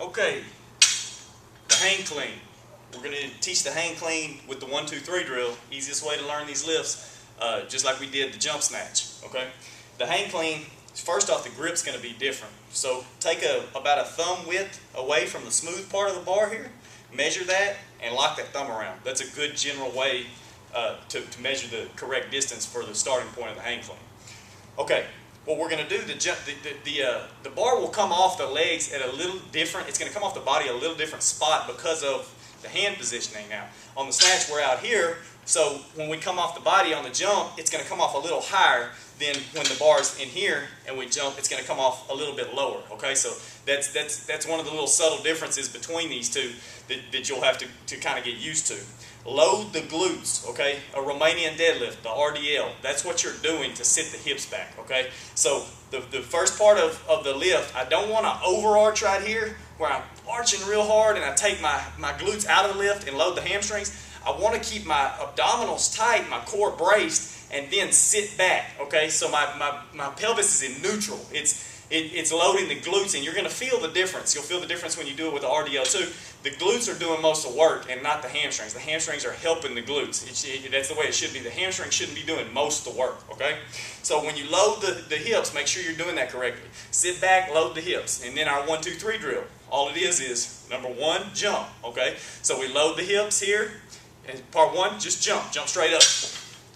Okay, the hang clean. We're going to teach the hang clean with the 1, 2, 3 drill. Easiest way to learn these lifts, just like we did the jump snatch. Okay, the hang clean. First off, the grip's going to be different. So take about a thumb width away from the smooth part of the bar here. Measure that and lock that thumb around. That's a good general way to measure the correct distance for the starting point of the hang clean. Okay, what we're going to do, the bar will come off the legs at a little different. It's going to come off the body a little different spot because of the hand positioning now. On the snatch, we're out here, so when we come off the body on the jump, it's going to come off a little higher than when the bar's in here and we jump, it's going to come off a little bit lower. Okay, so that's one of the little subtle differences between these two that you'll have to kind of get used to. Load the glutes, okay? A Romanian deadlift, the RDL, that's what you're doing to sit the hips back, okay? So the first part of the lift, I don't want to overarch right here where I'm arching real hard and I take my glutes out of the lift and load the hamstrings. I want to keep my abdominals tight, my core braced, and then sit back, okay? So my pelvis is in neutral. It's loading the glutes, and you're going to feel the difference. You'll feel the difference when you do it with the RDL too. The glutes are doing most of the work and not the hamstrings. The hamstrings are helping the glutes. That's the way it should be. The hamstrings shouldn't be doing most of the work, okay? So when you load the hips, make sure you're doing that correctly. Sit back, load the hips, and then our 1, 2, 3 drill. All it is number 1, jump, okay? So we load the hips here, and part 1, just jump straight up,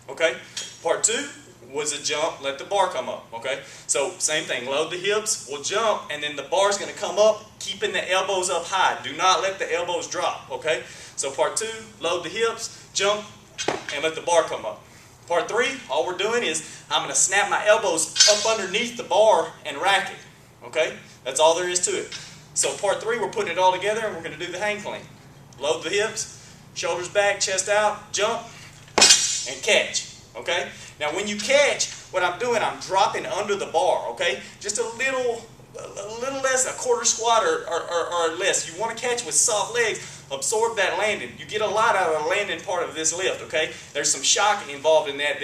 okay? Part 2 was a jump, let the bar come up, okay? So same thing, load the hips, we'll jump, and then the bar's going to come up, keeping the elbows up high. Do not let the elbows drop, okay? So part 2, load the hips, jump, and let the bar come up. Part 3, all we're doing is I'm going to snap my elbows up underneath the bar and rack it, okay? That's all there is to it. So part 3, we're putting it all together, and we're going to do the hang clean. Load the hips, shoulders back, chest out, jump, and catch. Okay? Now when you catch, what I'm doing, I'm dropping under the bar, okay? Just a little less, a quarter squat or less. You want to catch with soft legs, absorb that landing. You get a lot out of the landing part of this lift, okay? There's some shock involved in that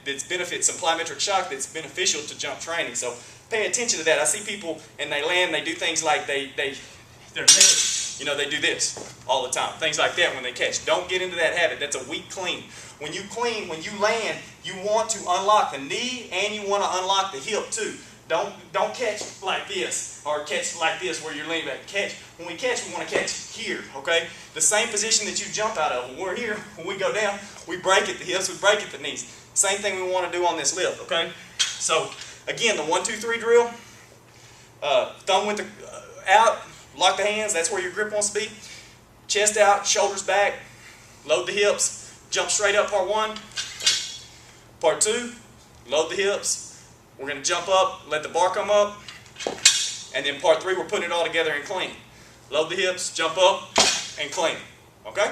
that's benefits, some plyometric shock that's beneficial to jump training. So pay attention to that. I see people and they land, they do things like their legs, you know, they do this all the time. Things like that when they catch. Don't get into that habit. That's a weak clean. When you clean, when you land, you want to unlock the knee and you want to unlock the hip too. Don't catch like this or catch like this where you're leaning back. Catch. When we catch, we want to catch here, okay? The same position that you jump out of. When we're here, when we go down, we break at the hips, we break at the knees. Same thing we want to do on this lift, okay? So again, the 1, 2, 3 drill. Thumb with the out, lock the hands. That's where your grip wants to be. Chest out, shoulders back. Load the hips. Jump straight up, part 1. Part 2, load the hips. We're going to jump up, let the bar come up. And then part 3, we're putting it all together and clean. Load the hips, jump up, and clean. Okay?